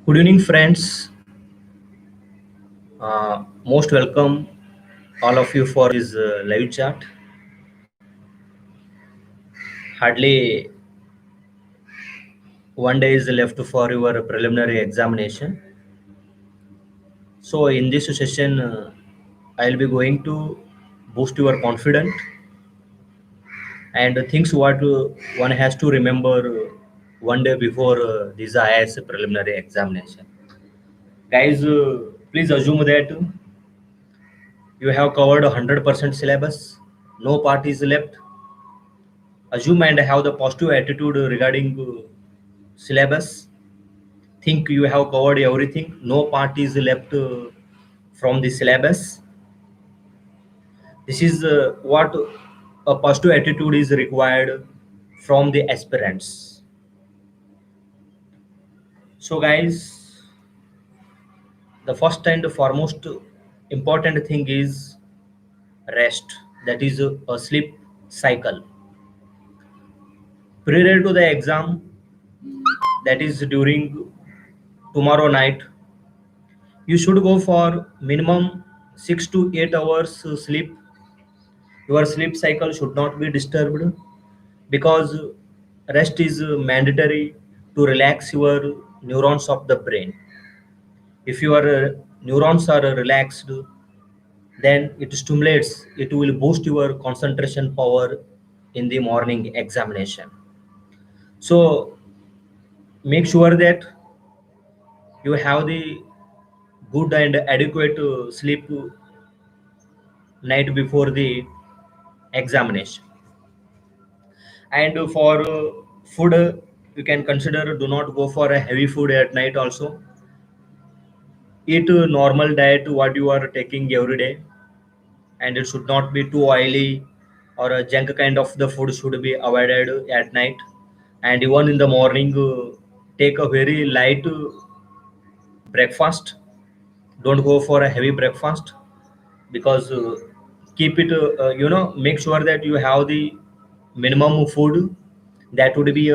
Good evening, friends. Most welcome all of you for this live chat. Hardly one day is left for your preliminary examination. So, in this session, I'll be going to boost your confidence and things what one has to remember one day before this Ias preliminary examination. Guys, please assume that you have covered 100% syllabus, no part is left. Assume and have the positive attitude regarding syllabus. Think you have covered everything, no part is left from the syllabus. This is what a positive attitude is required from the aspirants. So guys, the first and foremost important thing is rest, that is a sleep cycle prior to the exam, that is during tomorrow night. You should go for minimum 6 to 8 hours sleep. Your sleep cycle should not be disturbed because rest is mandatory to relax your neurons of the brain. If your neurons are relaxed, then it stimulates, it will boost your concentration power in the morning examination. So make sure that you have the good and adequate sleep night before the examination. And for food, you can consider do not go for a heavy food at night also. Eat a normal diet what you are taking every day, and it should not be too oily or a junk kind of the food should be avoided at night. And even in the morning, take a very light breakfast. Don't go for a heavy breakfast because keep it make sure that you have the minimum food that would be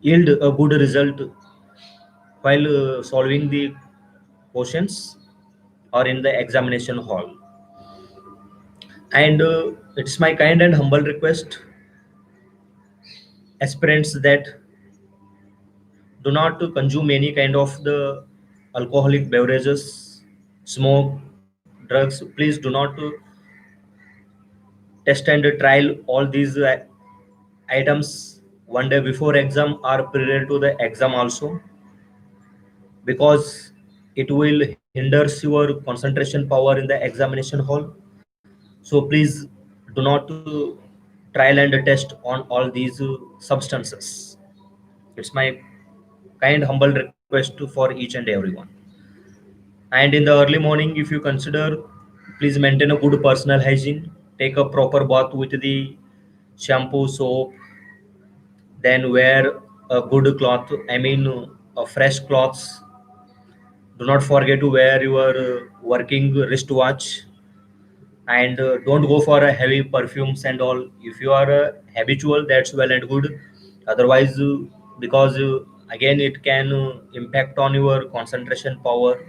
yield a good result while solving the questions or in the examination hall. And it's my kind and humble request, aspirants, that do not consume any kind of the alcoholic beverages, smoke, drugs. Please do not test and trial all these items one day before exam or prior to the exam also, because it will hinders your concentration power in the examination hall. So please do not trial and test on all these substances. It's my kind humble request for each and everyone. And in the early morning, if you consider, please maintain a good personal hygiene. Take a proper bath with the shampoo, soap, then wear a good cloth, I mean a fresh clothes. Do not forget to wear your working wristwatch, and don't go for a heavy perfumes and all. If you are habitual, that's well and good. Otherwise, because again it can impact on your concentration power,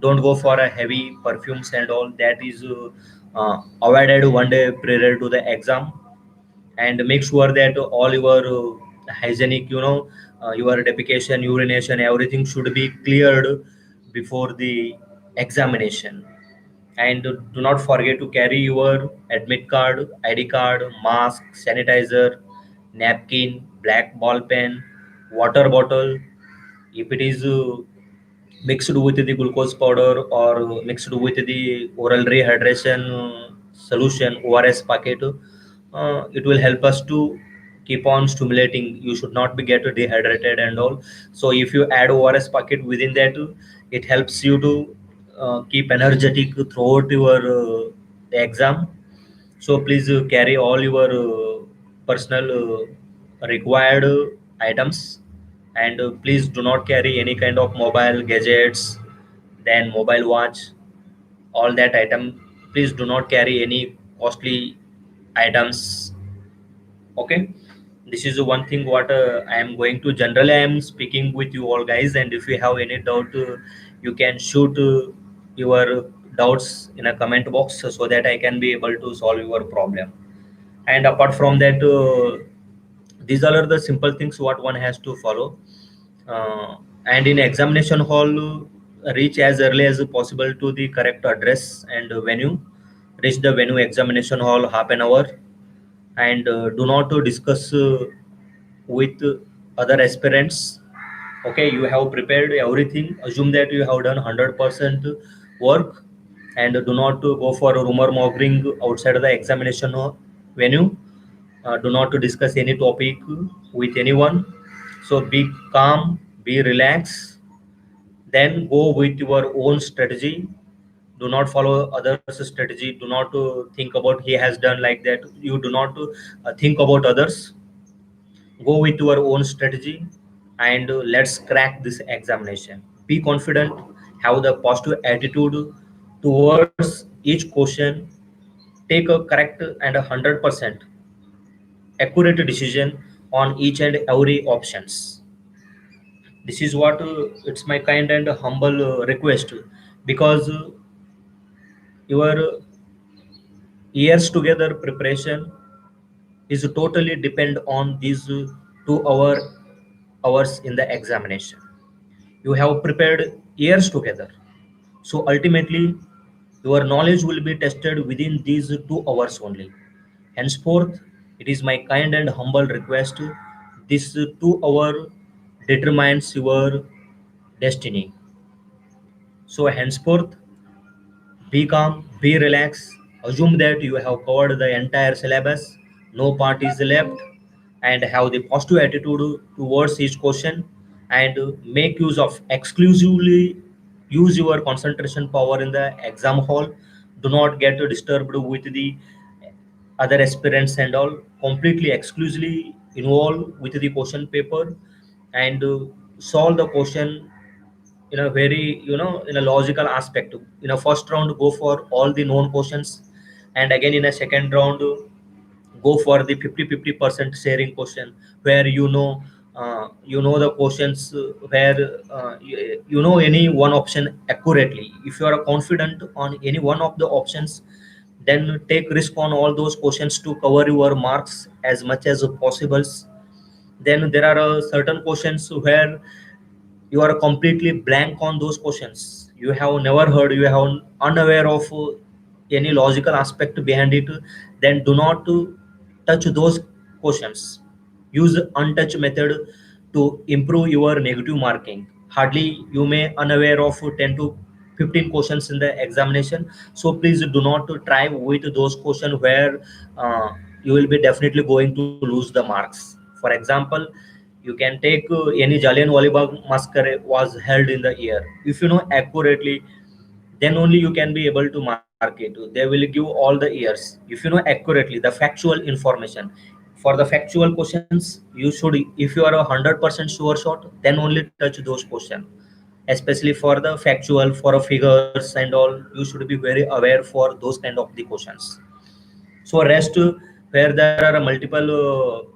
don't go for a heavy perfumes and all. That is avoided one day prior to the exam. And make sure that all your hygienic, your defecation, urination, everything should be cleared before the examination. And do not forget to carry your admit card, ID card, mask, sanitizer, napkin, black ball pen, water bottle. If it is mixed with the glucose powder or mixed with the oral rehydration solution, ORS packet, it will help us to keep on stimulating. You should not be get dehydrated and all. So if you add ORS packet within that, it helps you to keep energetic throughout your exam. So please carry all your personal required items, and please do not carry any kind of mobile gadgets, then mobile watch, all that item. Please do not carry any costly items. Okay. This is one thing what I am going to generally I am speaking with you all guys, and if you have any doubt, you can shoot your doubts in a comment box so that I can be able to solve your problem. And apart from that, these are the simple things what one has to follow. And in examination hall, reach as early as possible to the correct address and venue. Reach the venue examination hall half an hour, and do not discuss with other aspirants. Okay, you have prepared everything, assume that you have done 100% work, and do not go for rumor mongering outside the examination venue. Do not discuss any topic with anyone. So be calm, be relaxed, then go with your own strategy. Do not follow others strategy. Do not think about he has done like that. You do not think about others. Go with your own strategy, and let's crack this examination. Be confident, have the positive attitude towards each question, take a correct and 100% accurate decision on each and every options. This is what it's my kind and humble request, because your years together preparation is totally depend on these 2 hours in the examination. You have prepared years together, so ultimately your knowledge will be tested within these 2 hours only. Henceforth, it is my kind and humble request, this 2 hour determines your destiny. So henceforth, be calm, be relaxed. Assume that you have covered the entire syllabus, no part is left, and have the positive attitude towards each question, and make use of exclusively use your concentration power in the exam hall. Do not get disturbed with the other aspirants and all. Completely exclusively involved with the question paper, and solve the question in a very, in a logical aspect. In a first round, go for all the known questions, and again in a second round, go for the 50-50% sharing question, where you know the questions, where you know any one option accurately. If you are confident on any one of the options, then take risk on all those questions to cover your marks as much as possible. Then there are certain questions where you are completely blank on those questions. You have never heard, you have unaware of any logical aspect behind it. Then do not touch those questions. Use untouch method to improve your negative marking. Hardly you may unaware of 10 to 15 questions in the examination. So please do not try with those questions where you will be definitely going to lose the marks. For example, you can take any Jallianwala Bagh massacre was held in the year. If you know accurately, then only you can be able to mark it. They will give all the years. If you know accurately the factual information. For the factual questions, you should, if you are 100% sure shot, then only touch those questions. Especially for the factual, for a figures and all, you should be very aware for those kind of the questions. So rest, where there are multiple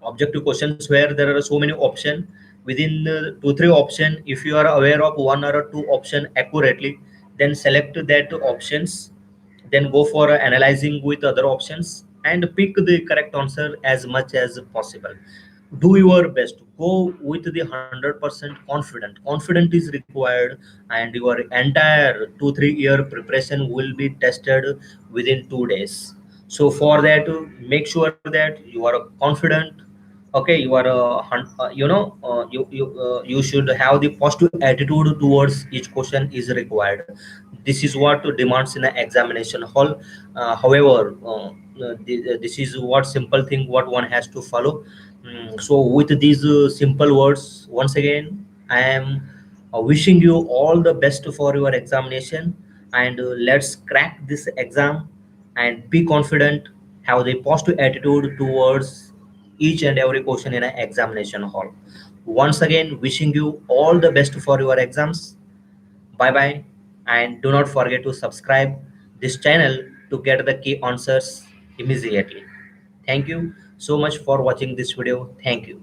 objective questions where there are so many options. Within 2 3 option, if you are aware of one or two option accurately, then select that options, then go for analyzing with other options and pick the correct answer as much as possible. Do your best, go with the 100% confident is required, and your entire 2 3 year preparation will be tested within 2 days. So for that, make sure that you are confident. Okay, you are you should have the positive attitude towards each question is required. This is what demands in an examination hall. However, this is what simple thing what one has to follow. So with these simple words, once again, I am wishing you all the best for your examination, and let's crack this exam, and be confident, have the positive attitude towards each and every question in an examination hall. Once again, wishing you all the best for your exams. Bye bye, and do not forget to subscribe this channel to get the key answers immediately. Thank you. so much for watching this video. Thank you.